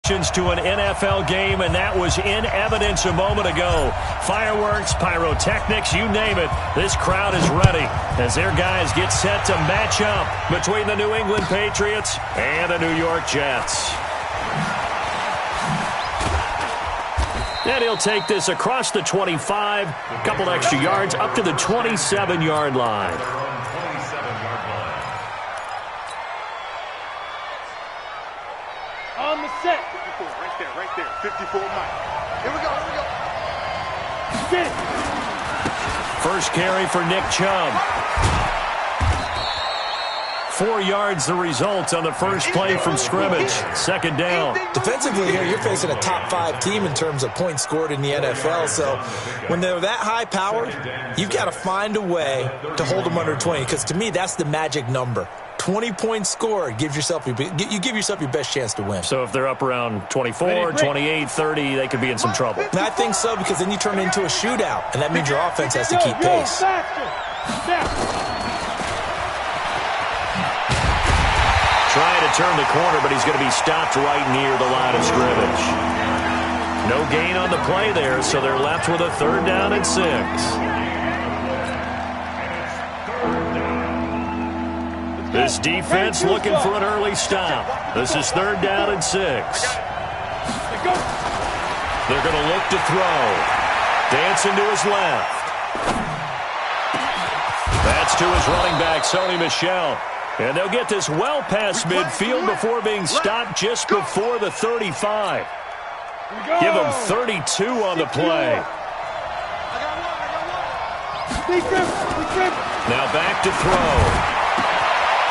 celebrations to an NFL game, and that was in evidence a moment ago. Fireworks, pyrotechnics, you name it. This crowd is ready as their guys get set to match up between the New England Patriots and the New York Jets. And he'll take this across the 25, a couple extra yards up to the 27-yard line. On the set. 54, right there. 54 Mike. Here we go. Sit. First carry for Nick Chubb. 4 yards the result on the first play from scrimmage. Second down. Defensively here, you're facing a top-5 team in terms of points scored in the NFL. So when they're that high-powered, you've got to find a way to hold them under 20. Because to me, that's the magic number. 20 points scored, you give yourself your best chance to win. So if they're up around 24, 28, 30, they could be in some trouble. And I think so, because then you turn it into a shootout, and that means your offense has to keep pace. Trying to turn the corner, but he's going to be stopped right near the line of scrimmage. No gain on the play there, so they're left with a 3rd down and 6. This defense looking for an early stop. This is 3rd down and 6. They're going to look to throw. Dancing to his left. That's to his running back, Sony Michel. And they'll get this well past midfield before being stopped just before the 35. Give them 32 on the play. Now back to throw.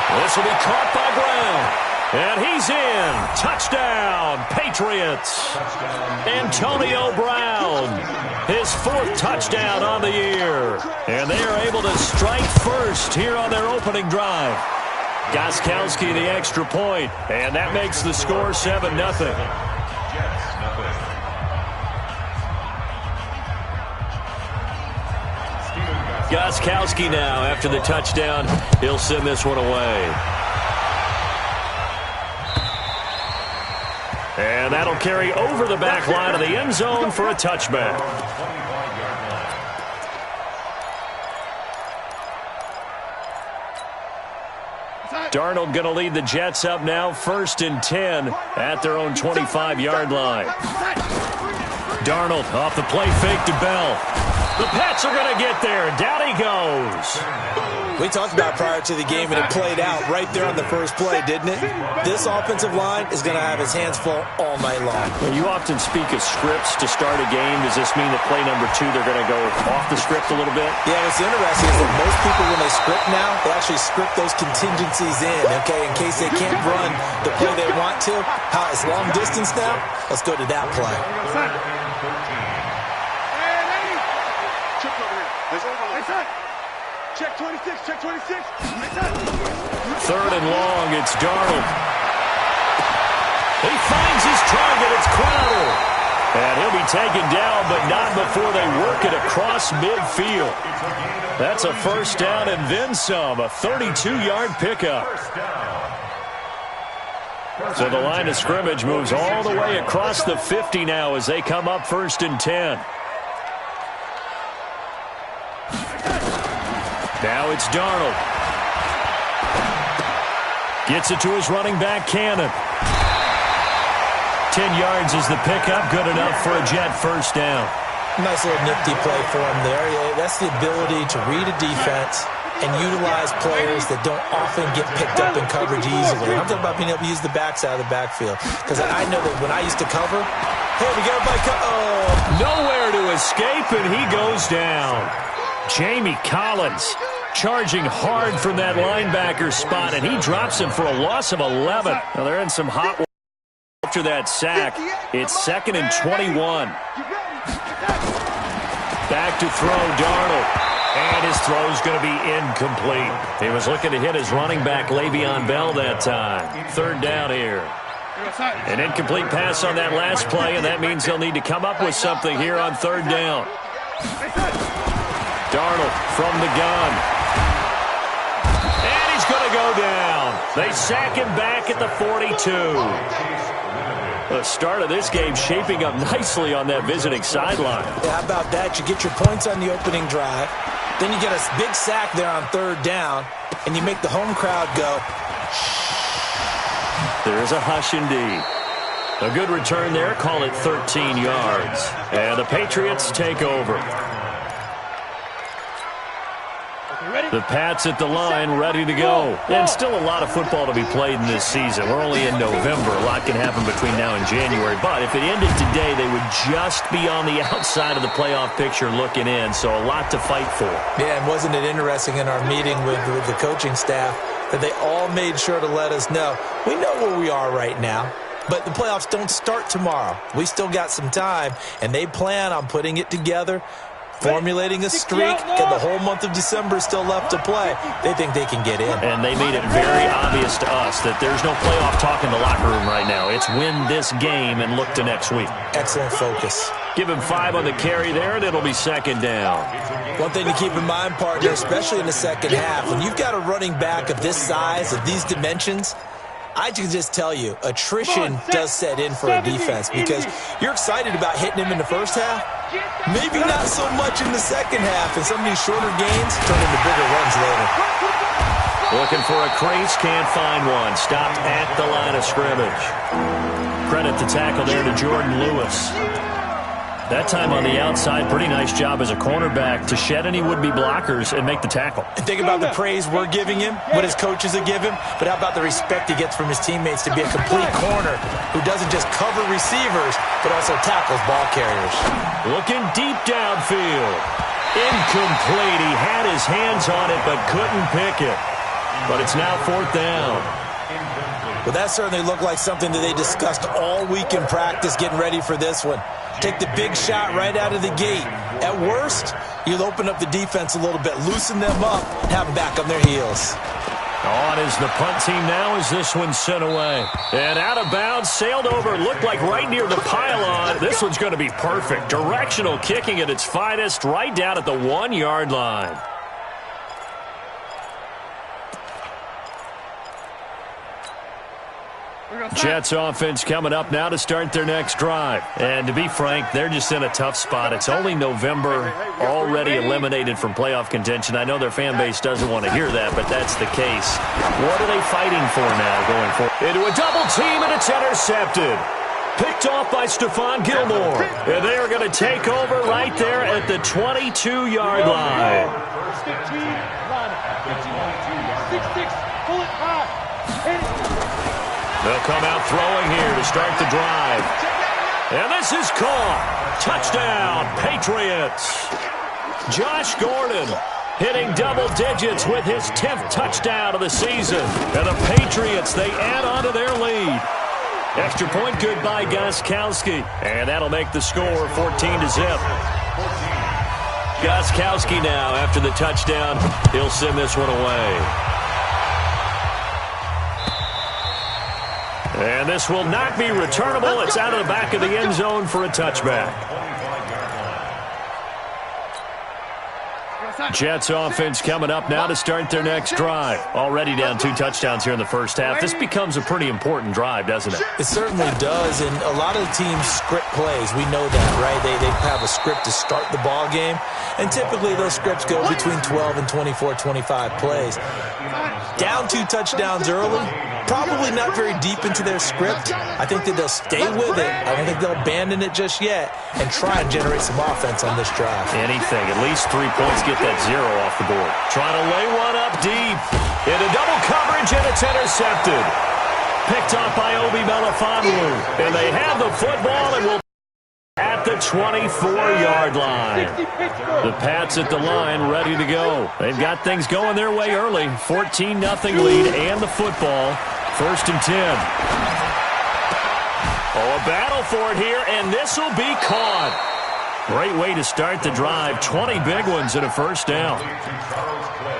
This will be caught by Brown. And he's in. Touchdown, Patriots. Antonio Brown, his 4th touchdown on the year. And they are able to strike first here on their opening drive. Gostkowski the extra point, and that makes the score 7-0. Gostkowski now, after the touchdown, he'll send this one away. And that'll carry over the back line of the end zone for a touchback. Darnold going to lead the Jets up now, 1st and 10 at their own 25-yard line. Darnold off the play fake to Bell. The Pats are going to get there. Down he goes. We talked about prior to the game, and it played out right there on the first play, didn't it? This offensive line is going to have his hands full all night long. Well, you often speak of scripts to start a game. Does this mean that play number 2, they're going to go off the script a little bit? Yeah, what's interesting is that most people, when they script now, they actually script those contingencies in, okay, in case they can't run the play they want to. How it's long distance now? Let's go to that play. Check 26, check 26. 3rd and long, it's Darnold. He finds his target, it's Crowder. And he'll be taken down, but not before they work it across midfield. That's a 1st down and then some, a 32-yard pickup. So the line of scrimmage moves all the way across the 50 now as they come up 1st and 10. Now it's Darnold. Gets it to his running back, Cannon. 10 yards is the pickup. Good enough for a Jet 1st down. Nice little nifty play for him there. Yeah, that's the ability to read a defense and utilize players that don't often get picked up in coverage easily. I'm talking about being able to use the backside of the backfield. Because I know that when I used to cover, hey, we got everybody nowhere to escape, and he goes down. Jamie Collins charging hard from that linebacker spot, and he drops him for a loss of 11. Now they're in some hot water after that sack. It's 2nd and 21. Back to throw, Darnold. And his throw is going to be incomplete. He was looking to hit his running back, Le'Veon Bell, that time. 3rd down here. An incomplete pass on that last play, and that means they'll need to come up with something here on 3rd down. Darnold from the gun. And he's going to go down. They sack him back at the 42. The start of this game shaping up nicely on that visiting sideline. Yeah, how about that? You get your points on the opening drive. Then you get a big sack there on third down, and you make the home crowd go. There's a hush indeed. A good return there. Call it 13 yards. And the Patriots take over. The Pats at the line, ready to go. And still a lot of football to be played in this season. We're only in November. A lot can happen between now and January. But if it ended today, they would just be on the outside of the playoff picture looking in. So a lot to fight for. Yeah, and wasn't it interesting in our meeting with the coaching staff that they all made sure to let us know, we know where we are right now, but the playoffs don't start tomorrow. We still got some time, and they plan on putting it together, formulating a streak, and the whole month of December is still left to play. They think they can get in. And they made it very obvious to us that there's no playoff talk in the locker room right now. It's win this game and look to next week. Excellent focus. Give him 5 on the carry there, and it'll be second down. One thing to keep in mind, partner, especially in the second half, when you've got a running back of this size, of these dimensions, I can just tell you, attrition does set in for a defense because you're excited about hitting him in the first half. Maybe not so much in the second half, and some of these shorter gains turn into bigger runs later. Looking for a crease, can't find one. Stopped at the line of scrimmage. Credit the tackle there to Jordan Lewis. That time on the outside, pretty nice job as a cornerback to shed any would-be blockers and make the tackle. And think about the praise we're giving him, what his coaches have given him, but how about the respect he gets from his teammates to be a complete corner who doesn't just cover receivers, but also tackles ball carriers. Looking deep downfield. Incomplete. He had his hands on it, but couldn't pick it. But it's now fourth down. Well, that certainly looked like something that they discussed all week in practice getting ready for this one. Take the big shot right out of the gate. At worst, you'll open up the defense a little bit, loosen them up, and have them back on their heels. On is the punt team now as this one's sent away. And out of bounds, sailed over, looked like right near the pylon. This one's going to be perfect. Directional kicking at its finest, right down at the 1-yard line. Jets offense coming up now to start their next drive. And to be frank, they're just in a tough spot. It's only November, already eliminated from playoff contention. I know their fan base doesn't want to hear that, but that's the case. What are they fighting for now going forward? Into a double team, and it's intercepted. Picked off by Stephon Gilmore. And they are going to take over right there at the 22-yard line. First 15, line up. 6-6, pull it high. They'll come out throwing here to start the drive. And this is caught. Touchdown, Patriots. Josh Gordon hitting double digits with his 10th touchdown of the season. And the Patriots, they add on to their lead. Extra point good by Gostkowski. And that'll make the score 14-0. Gostkowski now, after the touchdown, he'll send this one away. And this will not be returnable. It's out of the back of the end zone for a touchback. Jets offense coming up now to start their next drive. Already down 2 touchdowns here in the first half. This becomes a pretty important drive, doesn't it? It certainly does, and a lot of the teams script plays. We know that, right? They have a script to start the ball game, and typically those scripts go between 12 and 24, 25 plays. Down 2 touchdowns early, probably not very deep into their script. I think that they'll stay with it. I don't think they'll abandon it just yet and try and generate some offense on this drive. Anything, at least 3 points, get that 0 off the board. Trying to lay one up deep. Into double coverage, and it's intercepted. Picked off by Obi Melifonwu. And they have the football and will at the 24-yard line. The Pats at the line, ready to go. They've got things going their way early. 14-0 lead and the football. 1st and 10. Oh, a battle for it here, and this will be caught. Great way to start the drive. 20 big ones and a first down.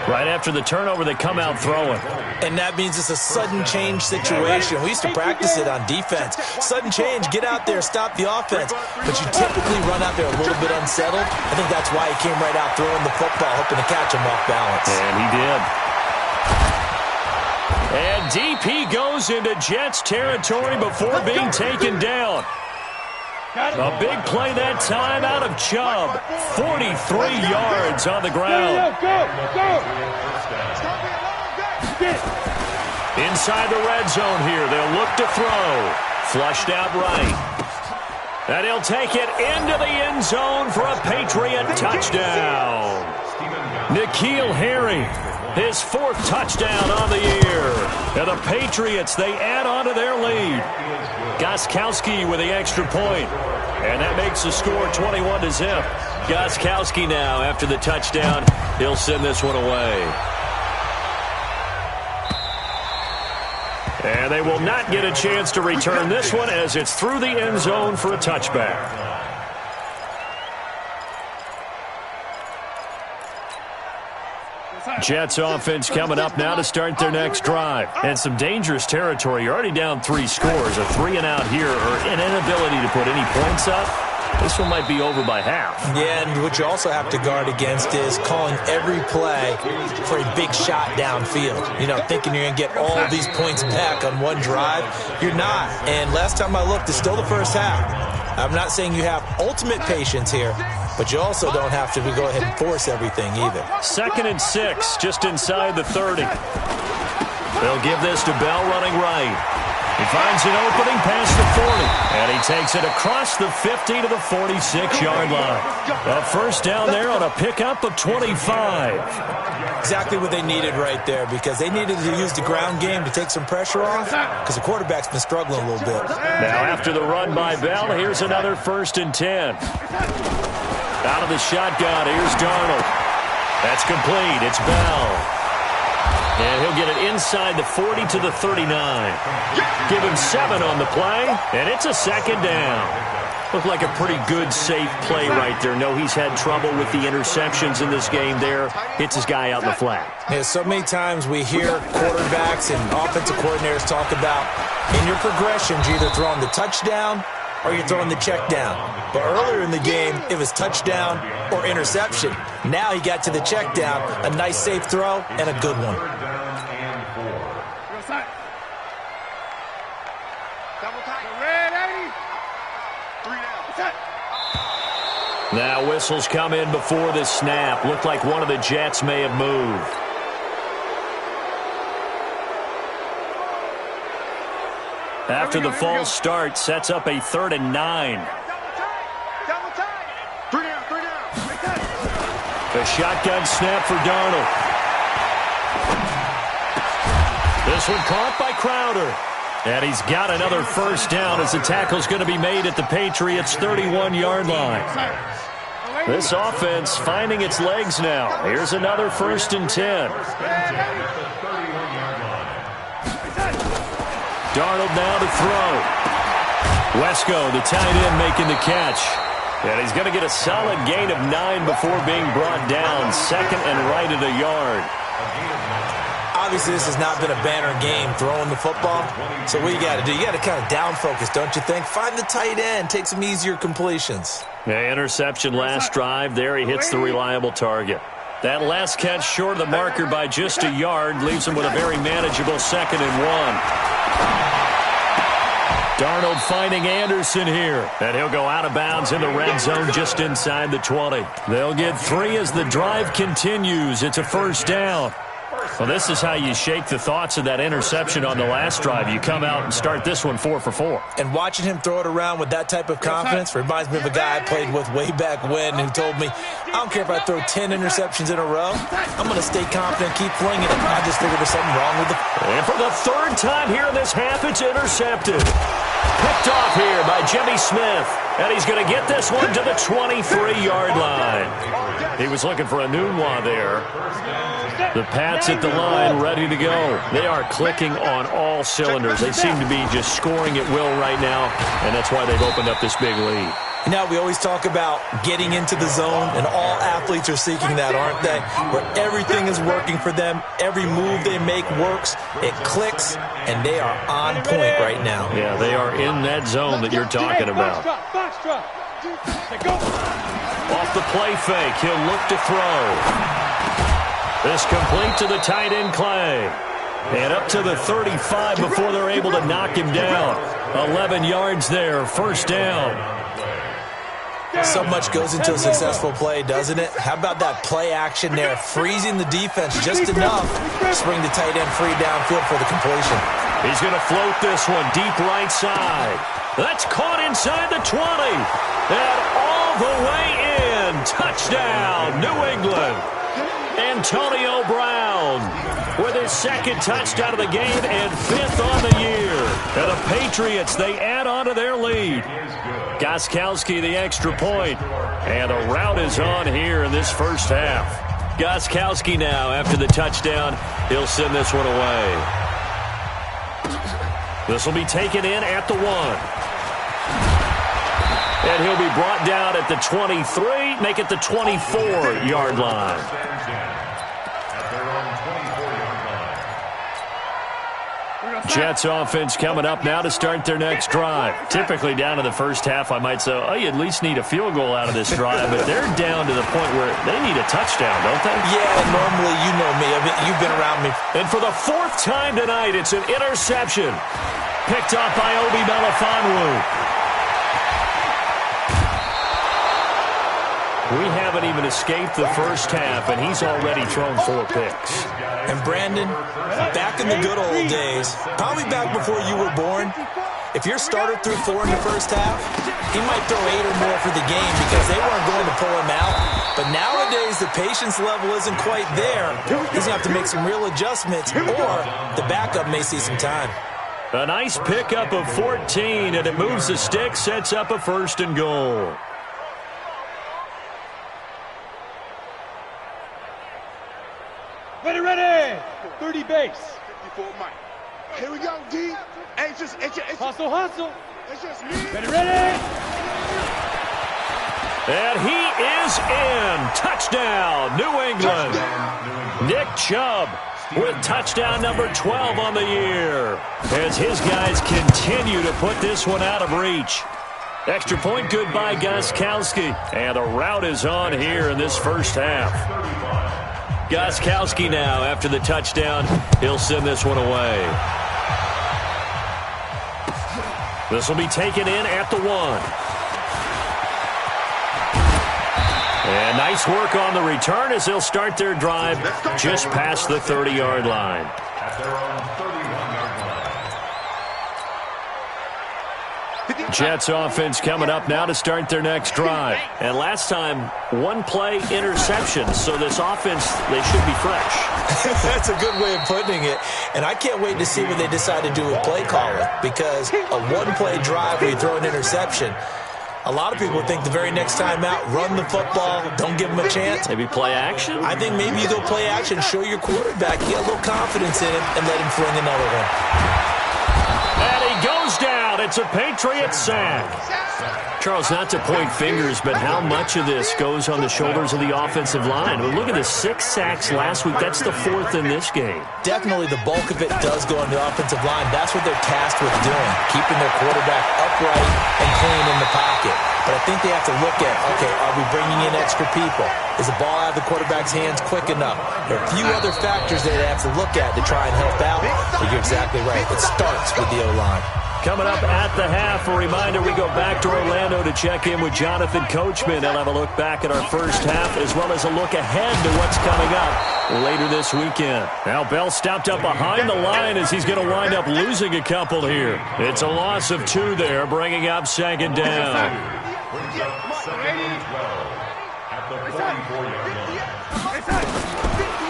Right after the turnover, they come out throwing. And that means it's a sudden change situation. We used to practice it on defense. Sudden change, get out there, stop the offense. But you typically run out there a little bit unsettled. I think that's why he came right out throwing the football, hoping to catch him off balance. And he did. And deep he goes into Jets territory before being taken down. A big play that time out of Chubb. 43 yards on the ground. Inside the red zone here. They'll look to throw. Flushed out right. And he'll take it into the end zone for a Patriot touchdown. N'Keal Harry, his 4th touchdown on the year. And the Patriots, they add on to their lead. Gostkowski with the extra point. And that makes the score 21-0. Gostkowski now, after the touchdown, he'll send this one away. And they will not get a chance to return this one as it's through the end zone for a touchback. Jets offense coming up now to start their next drive. And some dangerous territory. You're already down 3 scores. A 3-and-out here or an inability to put any points up. This one might be over by half. Yeah, and what you also have to guard against is calling every play for a big shot downfield. You know, thinking you're going to get all these points back on one drive. You're not. And last time I looked, it's still the first half. I'm not saying you have ultimate patience here, but you also don't have to go ahead and force everything either. 2nd and 6, just inside the 30. They'll give this to Bell running right. He finds an opening past the 40, and he takes it across the 50 to the 46-yard line. A first down there on a pickup of 25. Exactly what they needed right there, because they needed to use the ground game to take some pressure off, because the quarterback's been struggling a little bit. Now after the run by Bell, here's another 1st and 10. Out of the shotgun, here's Darnold. That's complete. It's Bell. And he'll get it inside the 40 to the 39. Give him 7 on the play, and it's a 2nd down. Looked like a pretty good, safe play right there. No, he's had trouble with the interceptions in this game there. Hits his guy out in the flat. Yeah, so many times we hear quarterbacks and offensive coordinators talk about in your progressions, you're either throwing the touchdown or you're throwing the check down. But earlier in the game, it was touchdown or interception. Now he got to the check down, a nice safe throw, and a good one. Now whistles come in before the snap. Looked like one of the Jets may have moved. After the false start, sets up a 3rd and 9. A shotgun snap for Darnold. This one caught by Crowder. And he's got another first down as the tackle's going to be made at the Patriots' 31-yard line. This offense finding its legs now. Here's another 1st and 10. Darnold now to throw. Wesco, the tight end, making the catch. And he's going to get a solid gain of 9 before being brought down. 2nd and right at a yard. Obviously, this has not been a banner game throwing the football. So what you got to do, you got to kind of down focus, don't you think? Find the tight end, take some easier completions. Yeah, interception last drive. There he hits the reliable target. That last catch short of the marker by just a yard leaves him with a very manageable 2nd and 1. Darnold finding Anderson here. And he'll go out of bounds in the red zone just inside the 20. They'll get 3 as the drive continues. It's a first down. Well, this is how you shake the thoughts of that interception on the last drive. You come out and start this one 4 for 4. And watching him throw it around with that type of confidence reminds me of a guy I played with way back when who told me, I don't care if I throw 10 interceptions in a row. I'm going to stay confident, keep flinging it. I just figured there's something wrong with it. And for the 3rd time here in this half, it's intercepted. Picked off here by Jimmy Smith. And he's going to get this one to the 23-yard line. He was looking for a Nunwa there. The Pats at the line, ready to go. They are clicking on all cylinders. They seem to be just scoring at will right now, and that's why they've opened up this big lead. You know, we always talk about getting into the zone, and all athletes are seeking that, aren't they? Where everything is working for them. Every move they make works. It clicks, and they are on point right now. Yeah, they are in that zone that you're talking about. Off the play fake, he'll look to throw. This complete to the tight end, Clay. And up to the 35 before they're able to knock him down. 11 yards there, first down. So much goes into a successful play, doesn't it? How about that play action there, freezing the defense just enough to bring the tight end free downfield for the completion. He's going to float this one deep right side. That's caught inside the 20. And all the way in. Touchdown, New England. Antonio Brown with his second touchdown of the game and 5th on the year. And the Patriots, they add on to their lead. Gostkowski the extra point. And a rout is on here in this first half. Gostkowski now after the touchdown. He'll send this one away. This will be taken in at the 1. And he'll be brought down at the 23, make it the 24-yard line. Jets offense coming up now to start their next drive. Typically down to the first half, I might say, oh, you at least need a field goal out of this drive, but they're down to the point where they need a touchdown, don't they? Yeah, normally, you know me. You've been around me. And for the 4th time tonight, it's an interception. Picked off by Obi Melifonwu. We haven't even escaped the first half, and he's already thrown 4 picks. And Brandon, back in the good old days, probably back before you were born, if your starter threw 4 in the first half, he might throw 8 or more for the game because they weren't going to pull him out. But nowadays, the patience level isn't quite there. He's going to have to make some real adjustments, or the backup may see some time. A nice pickup of 14, and it moves the stick, sets up a 1st and goal. Ready. 30 base. 54 Mike. Here we go, D. Anxious. Hustle. It's just me. Ready. And he is in. Touchdown, New England. Nick Chubb with touchdown number 12 on the year as his guys continue to put this one out of reach. Extra point good by Gostkowski. And a rout is on here in this first half. Gostkowski now after the touchdown. He'll send this one away. This will be taken in at the 1. And nice work on the return as they'll start their drive just past the 30-yard line. Jets offense coming up now to start their next drive. And last time, 1-play interception. So this offense, they should be fresh. That's a good way of putting it. And I can't wait to see what they decide to do with play calling. Because a 1-play drive where you throw an interception, a lot of people think the very next time out, run the football, don't give them a chance. Maybe play action? I think maybe you go play action, show your quarterback, get a little confidence in him, and let him fling another one. And he goes down. It's a Patriot sack. Charles, not to point fingers, but how much of this goes on the shoulders of the offensive line? Well, look at the 6 sacks last week. That's the 4th in this game. Definitely the bulk of it does go on the offensive line. That's what they're tasked with doing, keeping their quarterback upright and clean in the pocket. But I think they have to look at, okay, are we bringing in extra people? Is the ball out of the quarterback's hands quick enough? There are a few other factors they have to look at to try and help out. But you're exactly right. It starts with the O-line. Coming up at the half, a reminder, we go back to Orlando to check in with Jonathan Coachman. He'll have a look back at our first half as well as a look ahead to what's coming up later this weekend. Now Bell stopped up behind the line as he's going to wind up losing a couple here. It's a loss of 2 there, bringing up 2nd down.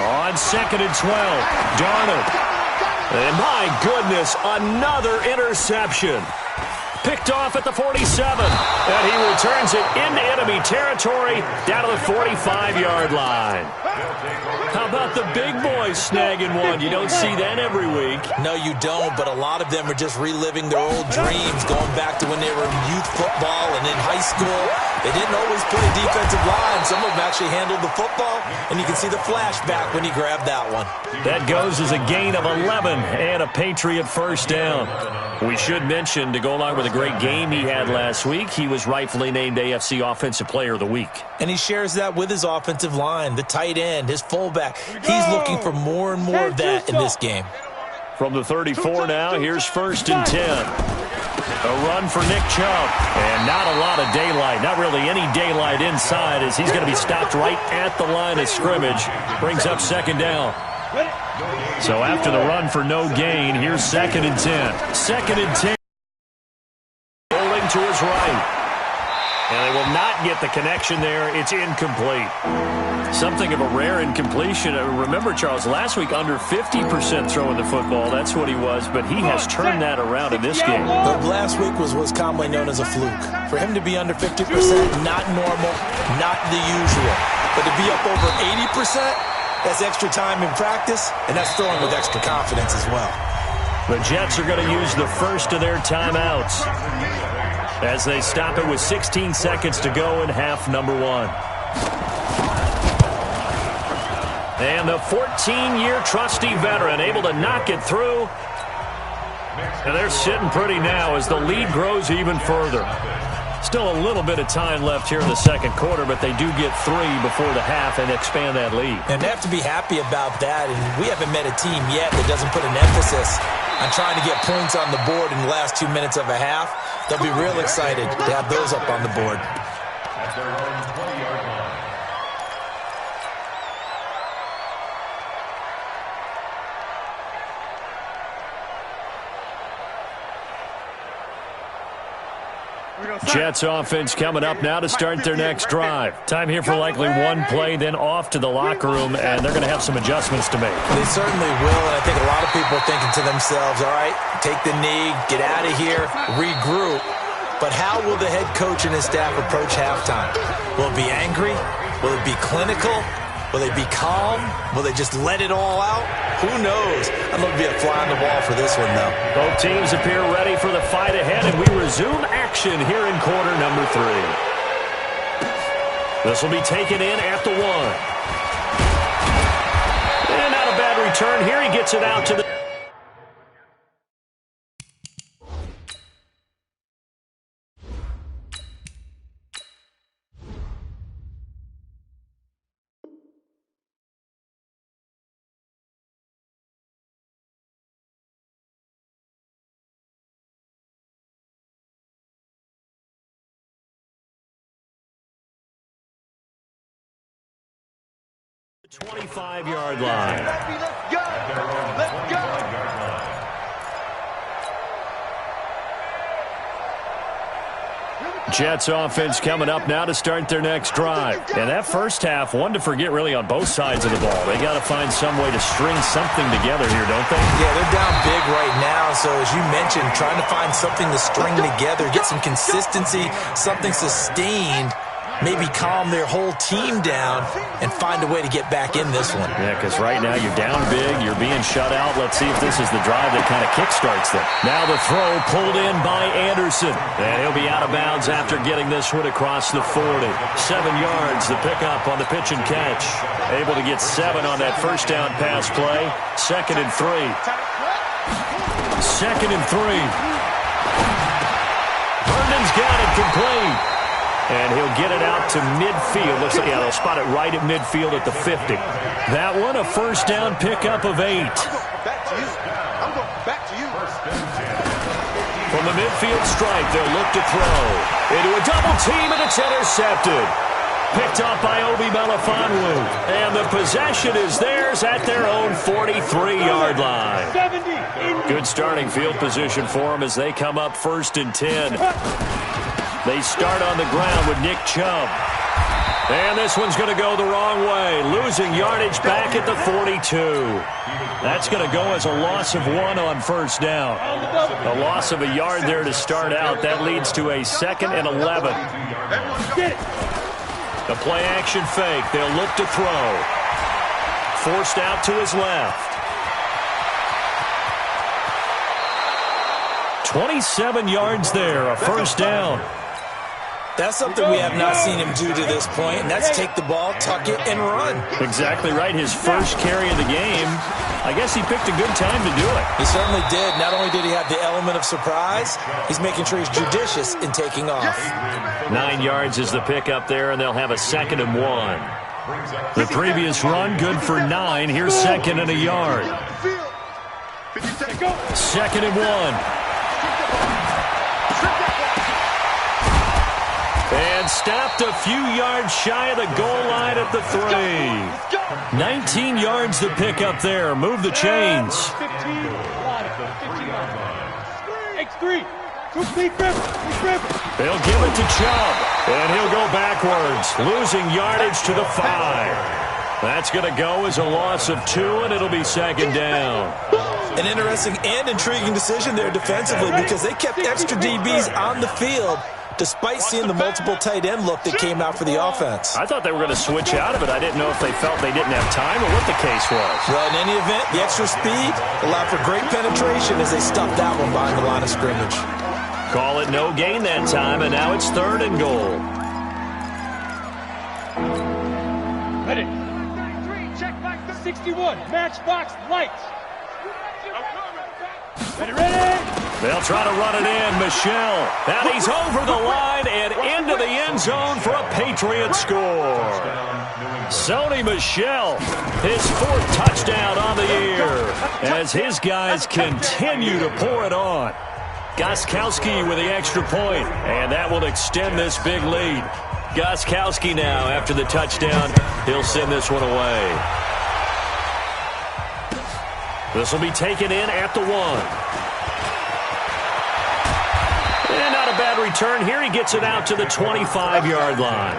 On 2nd and 12, Darnold. And my goodness, another interception. Picked off at the 47. And he returns it into enemy territory down to the 45-yard line. How about the big boys snagging one? You don't see that every week. No, you don't, but a lot of them are just reliving their old dreams, going back to when they were in youth football and in high school. They didn't always play defensive line. Some of them actually handled the football, and you can see the flashback when he grabbed that one. That goes as a gain of 11 and a Patriot first down. We should mention, to go along with a great game he had last week, he was rightfully named AFC Offensive Player of the Week. And he shares that with his offensive line, the tight end, his fullback. He's looking for more and more of that in this game. From the 34 now, here's 1st and 10. A run for Nick Chubb. And not a lot of daylight. Not really any daylight inside as he's going to be stopped right at the line of scrimmage. Brings up 2nd down. So after the run for no gain, here's 2nd and 10. 2nd and 10. Rolling to his right. And they will not get the connection there. It's incomplete. Something of a rare incompletion. Remember, Charles, last week under 50% throwing the football. That's what he was, but he has turned that around in this game. But last week was what's commonly known as a fluke. For him to be under 50%, not normal, not the usual. But to be up over 80%, that's extra time in practice, and that's throwing with extra confidence as well. The Jets are going to use the first of their timeouts as they stop it with 16 seconds to go in half number 1. And the 14-year trusty veteran able to knock it through. And they're sitting pretty now as the lead grows even further. Still a little bit of time left here in the second quarter, but they do get 3 before the half and expand that lead. And they have to be happy about that. And we haven't met a team yet that doesn't put an emphasis on trying to get points on the board in the last 2 minutes of a half. They'll be real excited to have those up on the board. At their own 20-yard line. Jets offense coming up now to start their next drive. Time here for likely one play, then off to the locker room, and they're going to have some adjustments to make. They certainly will, and I think a lot of people are thinking to themselves, all right, take the knee, get out of here, regroup. But how will the head coach and his staff approach halftime? Will it be angry? Will it be clinical? Will they be calm? Will they just let it all out? Who knows? I'd love to be a fly on the wall for this one, though. Both teams appear ready for the fight ahead, and we resume action here in quarter number 3. This will be taken in at the 1. And not a bad return here. He gets it out to the... the 25-yard line. Let's go. Let's go. Jets offense coming up now to start their next drive. And that first half, one to forget really on both sides of the ball. They got to find some way to string something together here, don't they? Yeah, they're down big right now. So as you mentioned, trying to find something to string together, get some consistency, something sustained, maybe calm their whole team down and find a way to get back in this one. Yeah, because right now you're down big, you're being shut out. Let's see if this is the drive that kind of kickstarts them. Now the throw pulled in by Anderson. And he'll be out of bounds after getting this one across the 40. 7 yards, the pickup on the pitch and catch. Able to get 7 on that first down pass play. 2nd and 3. 2nd and 3. Herndon's got it complete. And he'll get it out to midfield. Looks like, yeah, they'll spot it right at midfield at the 50. That one, a first down pickup of 8. I'm going back to you. From the midfield stripe, they'll look to throw. Into a double team, and it's intercepted. Picked up by Obi Melifonwu. And the possession is theirs at their own 43-yard line. Good starting field position for them as they come up 1st and 10. They start on the ground with Nick Chubb. And this one's going to go the wrong way. Losing yardage back at the 42. That's going to go as a loss of 1 on first down. A loss of a yard there to start out. That leads to a 2nd and 11. The play action fake. They'll look to throw. Forced out to his left. 27 yards there, a first down. That's something we have not seen him do to this point, and that's take the ball, tuck it, and run. Exactly right. His first carry of the game. I guess he picked a good time to do it. He certainly did. Not only did he have the element of surprise, he's making sure he's judicious in taking off. 9 yards is the pickup there, and they'll have a 2nd and 1. The previous run, good for 9. Here's 2nd and a yard. 50 seconds. 2nd and 1. And stopped a few yards shy of the goal line at the 3. 19 yards to pick up there. Move the chains. 15. X3. They'll give it to Chubb, and he'll go backwards, losing yardage to the 5. That's going to go as a loss of 2, and it'll be 2nd down. An interesting and intriguing decision there defensively because they kept extra DBs on the field despite seeing the multiple tight end look that came out for the offense. I thought they were going to switch out of it. I didn't know if they felt they didn't have time or what the case was. Well, in any event, the extra speed allowed for great penetration as they stuffed that one behind the line of scrimmage. Call it no gain that time, and now it's 3rd and goal. Ready. 61, matchbox lights. Ready. They'll try to run it in. Michelle. And he's over the line and into the end zone for a Patriot score. Sony Michel, his 4th touchdown on the year as his guys continue to pour it on. Gostkowski with the extra point, and that will extend this big lead. Gostkowski now, after the touchdown, he'll send this one away. This will be taken in at the 1. And not a bad return here. He gets it out to the 25-yard line.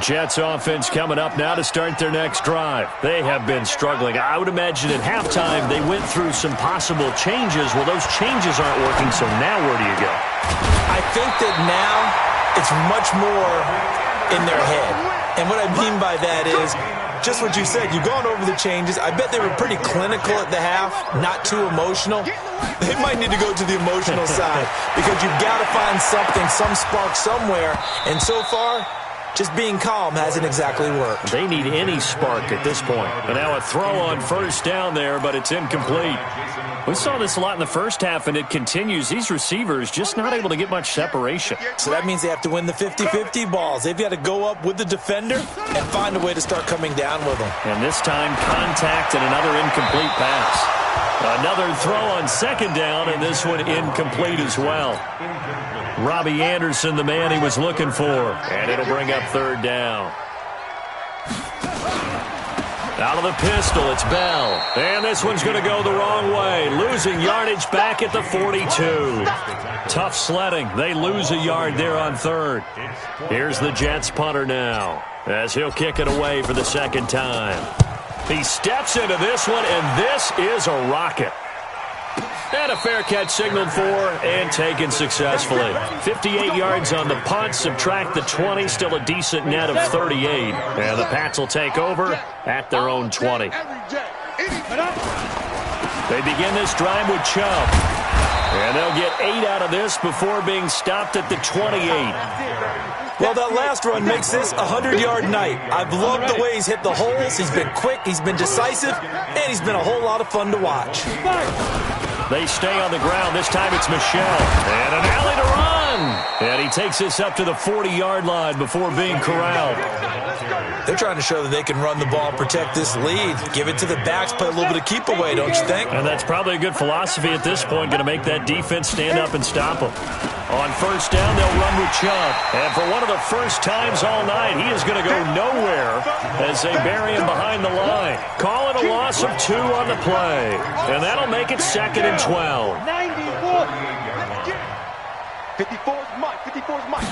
Jets offense coming up now to start their next drive. They have been struggling. I would imagine at halftime they went through some possible changes. Well, those changes aren't working, so now where do you go? I think that now it's much more in their head. And what I mean by that is just what you said. You've gone over the changes. I bet they were pretty clinical at the half, not too emotional. They might need to go to the emotional side because you've got to find something, some spark somewhere. And so far, just being calm hasn't exactly worked. They need any spark at this point. And now a throw on 1st down there, but it's incomplete. We saw this a lot in the first half, and it continues. These receivers just not able to get much separation. So that means they have to win the 50-50 balls. They've got to go up with the defender and find a way to start coming down with them. And this time, contact and another incomplete pass. Another throw on 2nd down, and this one incomplete as well. Robbie Anderson, the man he was looking for. And it'll bring up 3rd down. Out of the pistol, it's Bell. And this one's going to go the wrong way. Losing yardage back at the 42. Tough sledding. They lose a yard there on 3rd. Here's the Jets punter now as he'll kick it away for the 2nd time. He steps into this one, and this is a rocket. And a fair catch signaled for and taken successfully. 58 yards on the punt, subtract the 20, still a decent net of 38. And the Pats will take over at their own 20. They begin this drive with Chubb. And they'll get 8 out of this before being stopped at the 28. Well, that last run makes this a 100-yard night. I've loved the way he's hit the holes. He's been quick, he's been decisive, and he's been a whole lot of fun to watch. They stay on the ground. This time it's Michel. And an alley to run. And he takes this up to the 40-yard line before being corralled. They're trying to show that they can run the ball, protect this lead. Give it to the backs, play a little bit of keep away, don't you think? And that's probably a good philosophy at this point, going to make that defense stand up and stop them. On 1st down, they'll run with Chubb. And for one of the first times all night, he is going to go nowhere as they bury him behind the line. Call it a loss of 2 on the play. And that'll make it 2nd and 12. 54's Mike. 54's Mike.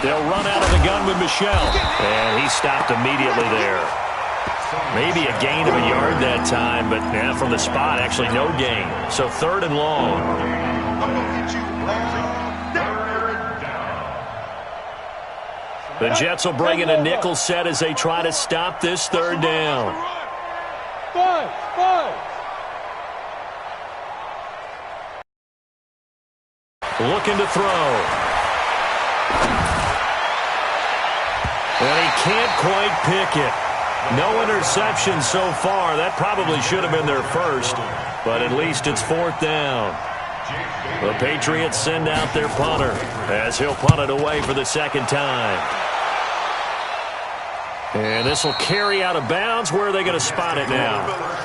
They'll run out of the gun with Michel. And he stopped immediately there. Maybe a gain of a yard that time, but yeah, from the spot, actually no gain. So 3rd and long. I'm going to get you. The Jets will bring in a nickel set as they try to stop this 3rd down. 5. Looking to throw. And he can't quite pick it. No interception so far. That probably should have been their first, but at least it's 4th down. The Patriots send out their punter as he'll punt it away for the 2nd time. And this will carry out of bounds. Where are they going to spot it now?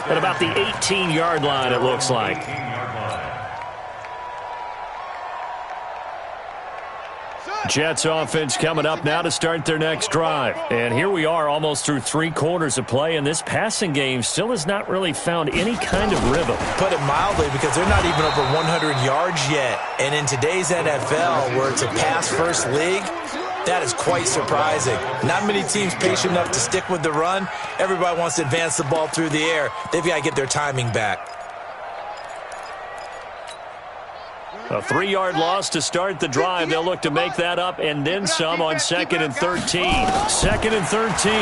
At about the 18-yard line, it looks like. Jets offense coming up now to start their next drive. And here we are almost through 3 quarters of play, and this passing game still has not really found any kind of rhythm. Put it mildly, because they're not even over 100 yards yet. And in today's NFL, where it's a pass-first league, that is quite surprising. Not many teams patient enough to stick with the run. Everybody wants to advance the ball through the air. They've got to get their timing back. A 3-yard loss to start the drive. They'll look to make that up and then some on 2nd and 13. 2nd and 13.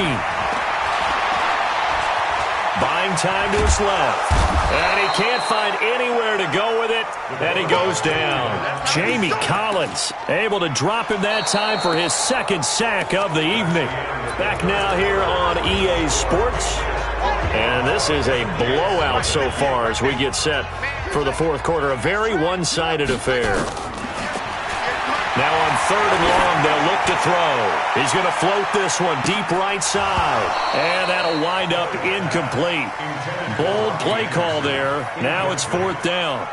Buying time to his left. And he can't find anywhere to go with it. And he goes down. Jamie Collins able to drop him that time for his 2nd sack of the evening. Back now here on EA Sports. And this is a blowout so far as we get set for the 4th quarter. A very one-sided affair. Now on 3rd and long, they'll look to throw. He's going to float this one deep right side. And that'll wind up incomplete. Bold play call there. Now it's 4th down.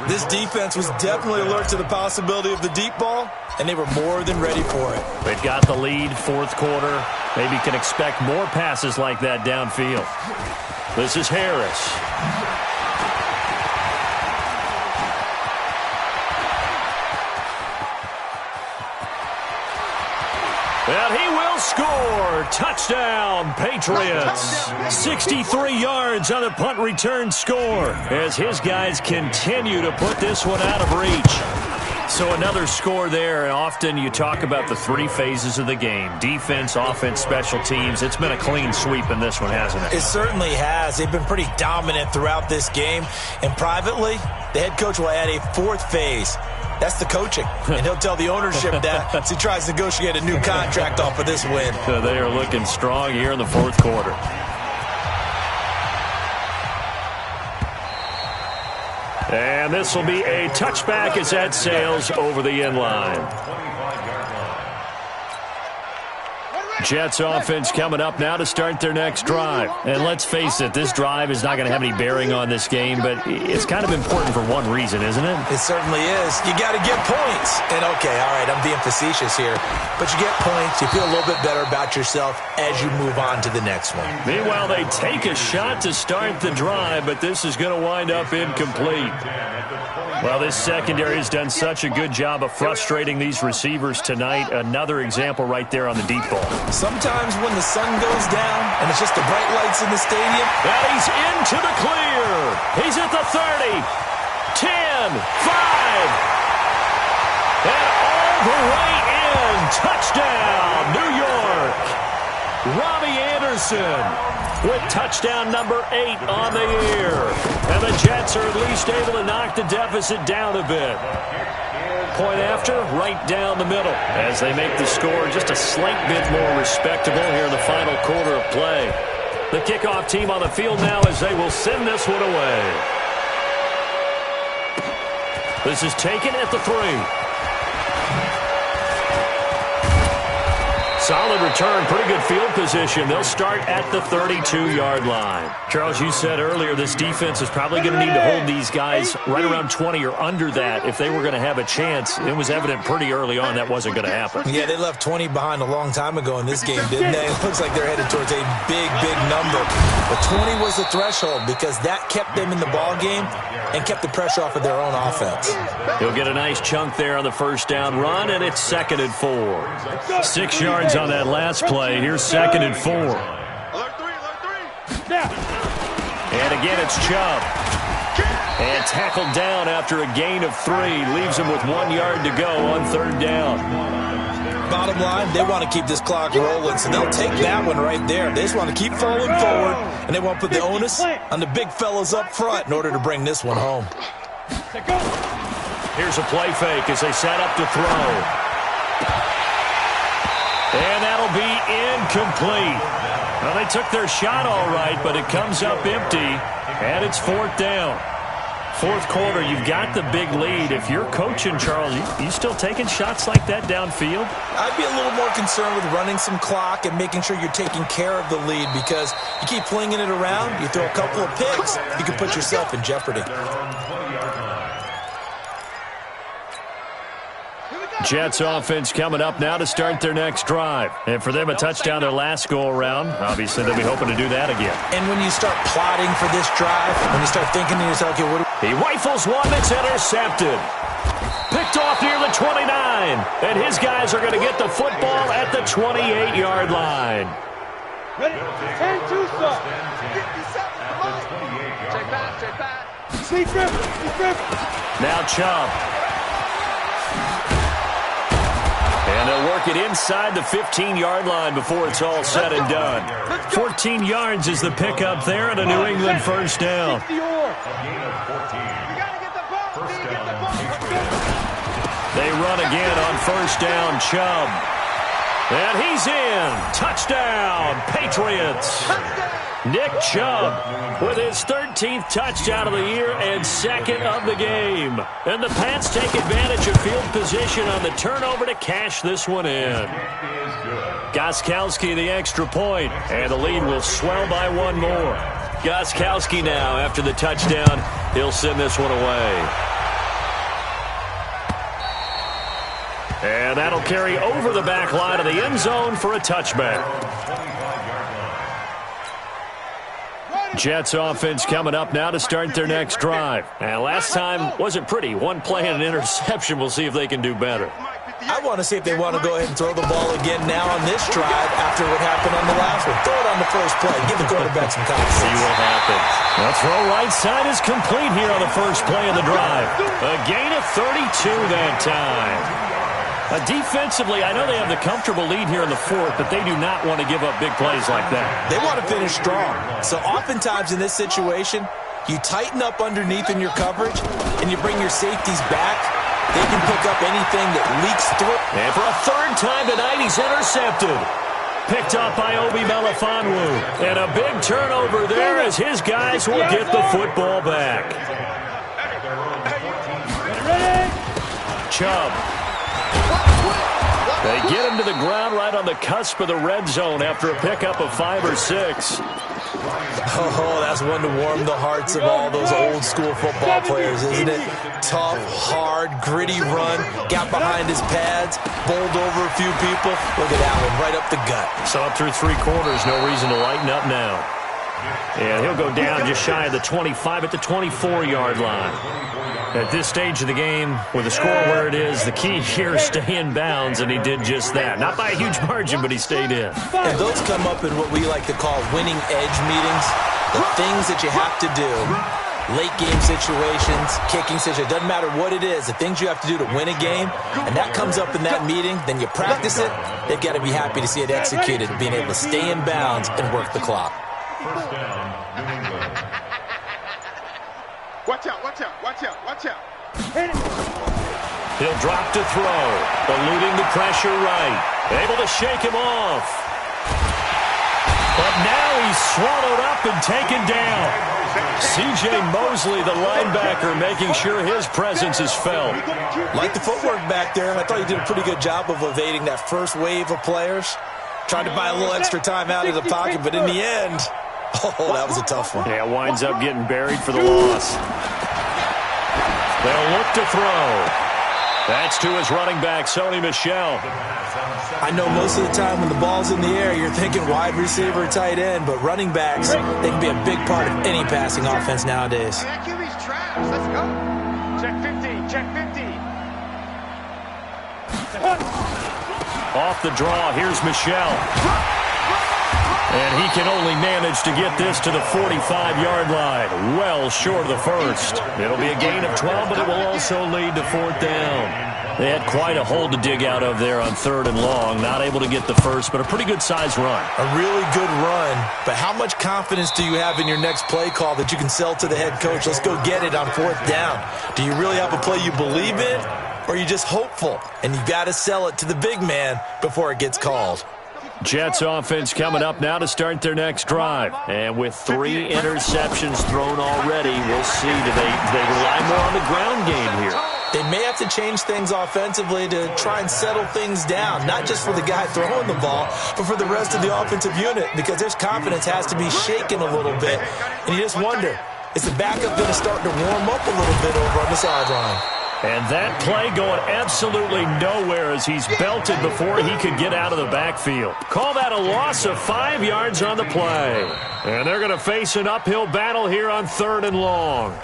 This defense was definitely alert to the possibility of the deep ball, and they were more than ready for it. They've got the lead, 4th quarter. Maybe can expect more passes like that downfield. This is Harris. And he will score. Touchdown, Patriots. 63 yards on the punt return score as his guys continue to put this one out of reach. So another score there. And often you talk about the 3 phases of the game. Defense, offense, special teams. It's been a clean sweep in this one, hasn't it? It certainly has. They've been pretty dominant throughout this game. And privately, the head coach will add a 4th phase. That's the coaching. And he'll tell the ownership that as he tries to negotiate a new contract off of this win. So they are looking strong here in the 4th quarter. And this will be a touchback as that sails over the end line. Jets offense coming up now to start their next drive. And let's face it, this drive is not going to have any bearing on this game, but it's kind of important for one reason, isn't it? It certainly is. You got to get points. And okay, all right, I'm being facetious here, but you get points, you feel a little bit better about yourself as you move on to the next one. Meanwhile, they take a shot to start the drive, but this is going to wind up incomplete. Well, this secondary has done such a good job of frustrating these receivers tonight. Another example right there on the deep ball. Sometimes when the sun goes down and it's just the bright lights in the stadium. And he's into the clear. He's at the 30, 10, 5. And all the way in. Touchdown, New York. Robbie Anderson with touchdown number 8 on the year. And the Jets are at least able to knock the deficit down a bit. Point after, right down the middle as they make the score just a slight bit more respectable here in the final quarter of play. The kickoff team on the field now as they will send this one away. This is taken at the 3. Solid return, pretty good field position. They'll start at the 32-yard line. Charles, you said earlier this defense is probably going to need to hold these guys right around 20 or under that if they were going to have a chance. It was evident pretty early on that wasn't going to happen. Yeah, they left 20 behind a long time ago in this game, didn't they? It looks like they're headed towards a big, big number. But 20 was the threshold because that kept them in the ball game and kept the pressure off of their own offense. He'll get a nice chunk there on the first down run, and it's 2nd and 4. 6 yards on that last play. Here's 2nd and 4. And again, it's Chubb. And tackled down after a gain of 3. Leaves him with 1 yard to go on 3rd down. Bottom line, they want to keep this clock rolling, so they'll take that one right there. They just want to keep falling forward, and they want to put the onus on the big fellas up front in order to bring this one home. Here's a play fake as they set up to throw. And that'll be incomplete. Well, they took their shot all right, but it comes up empty, and it's 4th down. Fourth quarter, you've got the big lead. If you're coaching, Charles, you still taking shots like that downfield? I'd be a little more concerned with running some clock and making sure you're taking care of the lead, because you keep flinging it around, you throw a couple of picks, you can put yourself in jeopardy. Jets offense coming up now to start their next drive. And for them, a touchdown their last go-around. Obviously, they'll be hoping to do that again. And when you start plotting for this drive, when you start thinking to yourself, okay, what do he rifles one that's intercepted. Picked off near the 29. And his guys are going to get the football at the 28-yard line. Ready? 10-2, sir. 57, come on. Check back. Sleep river. Now Chubb. And they'll work it inside the 15-yard line before it's all said and done. 14 yards is the pickup there and a New England first down. You gotta get the ball. They run again on first down, Chubb. And he's in. Touchdown, Patriots. Nick Chubb with his 13th touchdown of the year and second of the game. And the Pats take advantage of field position on the turnover to cash this one in. Gostkowski the extra point, and the lead will swell by one more. Gostkowski now, after the touchdown, he'll send this one away. And that'll carry over the back line of the end zone for a touchback. Jets offense coming up now to start their next drive. And last time wasn't pretty. One play and an interception. We'll see if they can do better. I want to see if they want to go ahead and throw the ball again now on this drive after what happened on the last one. Throw it on the first play. Give the quarterback some confidence. See what happens. The throw right side is complete here on the first play of the drive. A gain of 32 that time. Defensively, I know they have the comfortable lead here in the fourth, but they do not want to give up big plays like that. They want to finish strong. So oftentimes in this situation, you tighten up underneath in your coverage, and you bring your safeties back. They can pick up anything that leaks through. And for a third time tonight, he's intercepted. Picked up by Obi Melifonwu. And a big turnover there as his guys will get the football back. Chubb. They get him to the ground right on the cusp of the red zone after a pickup of 5 or 6. Oh, that's one to warm the hearts of all those old-school football players, isn't it? Tough, hard, gritty run, got behind his pads, bowled over a few people. Look at that one, right up the gut. So up through 3 quarters, no reason to lighten up now. And he'll go down just shy of the 25 at the 24-yard line. At this stage of the game, with the score where it is, the key here is stay in bounds, and he did just that. Not by a huge margin, but he stayed in. And those come up in what we like to call winning edge meetings. The things that you have to do, late game situations, kicking situations, doesn't matter what it is, the things you have to do to win a game, and that comes up in that meeting, then you practice it, they've got to be happy to see it executed, being able to stay in bounds and work the clock. First down, New England. Watch out. He'll drop to throw, eluding the pressure right. Able to shake him off. But now he's swallowed up and taken down. C.J. Mosley, the linebacker, making sure his presence is felt. Like the footwork back there, I thought he did a pretty good job of evading that first wave of players. Tried to buy a little extra time out of the pocket, but in the end, oh, that was a tough one. Yeah, winds up getting buried for the loss. They'll look to throw. That's to his running back, Sony Michel. I know most of the time when the ball's in the air, you're thinking wide receiver, tight end, but running backs, they can be a big part of any passing offense nowadays. That QB's trash. Let's go. Check 15. Off the draw, here's Michel. And he can only manage to get this to the 45-yard line, well short of the first. It'll be a gain of 12, but it will also lead to 4th down. They had quite a hole to dig out of there on 3rd and long. Not able to get the first, but a pretty good-sized run. A really good run, but how much confidence do you have in your next play call that you can sell to the head coach? Let's go get it on 4th down. Do you really have a play you believe in, or are you just hopeful? And you got to sell it to the big man before it gets called. Jets offense coming up now to start their next drive. And with 3 interceptions thrown already, we'll see. Do they rely more on the ground game here? They may have to change things offensively to try and settle things down, not just for the guy throwing the ball, but for the rest of the offensive unit, because their confidence has to be shaken a little bit. And you just wonder, is the backup going to start to warm up a little bit over on the sideline? And that play going absolutely nowhere as he's belted before he could get out of the backfield. Call that a loss of 5 yards on the play. And they're going to face an uphill battle here on 3rd and long.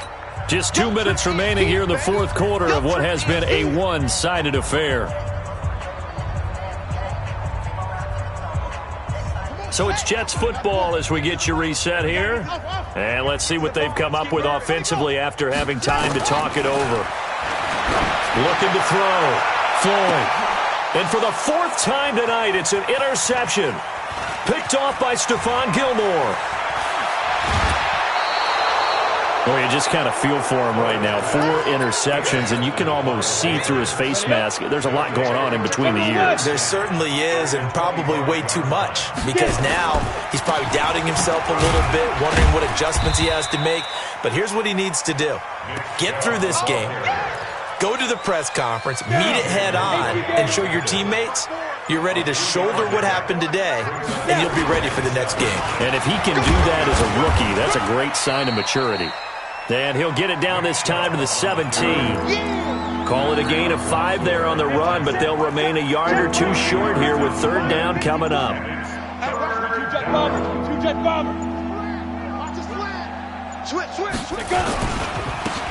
Just 2 minutes remaining here in the 4th quarter of what has been a one-sided affair. So it's Jets football as we get you reset here. And let's see what they've come up with offensively after having time to talk it over. Looking to throw. Floyd. And for the 4th time tonight, it's an interception. Picked off by Stephon Gilmore. Well, you just kind of feel for him right now. 4 interceptions, and you can almost see through his face mask. There's a lot going on in between the ears. There certainly is, and probably way too much, because now he's probably doubting himself a little bit, wondering what adjustments he has to make. But here's what he needs to do. Get through this game. Go to the press conference, meet it head on, and show your teammates you're ready to shoulder what happened today, and you'll be ready for the next game. And if he can do that as a rookie, that's a great sign of maturity. And he'll get it down this time to the 17. Call it a gain of 5 there on the run, but they'll remain a yard or 2 short here with 3rd down coming up. Two-jet bomber. Switch.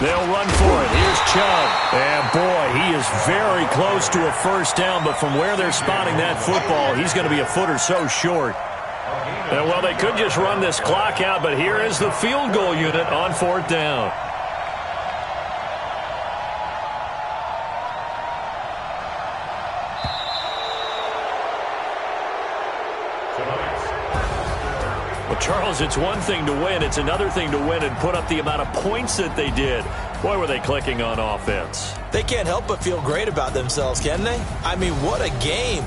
They'll run for it. Here's Chubb. And, boy, he is very close to a 1st down, but from where they're spotting that football, he's going to be a foot or so short. And, well, they could just run this clock out, but here is the field goal unit on 4th down. Well, Charles, it's one thing to win. It's another thing to win and put up the amount of points that they did. Boy, were they clicking on offense. They can't help but feel great about themselves, can they? I mean, what a game.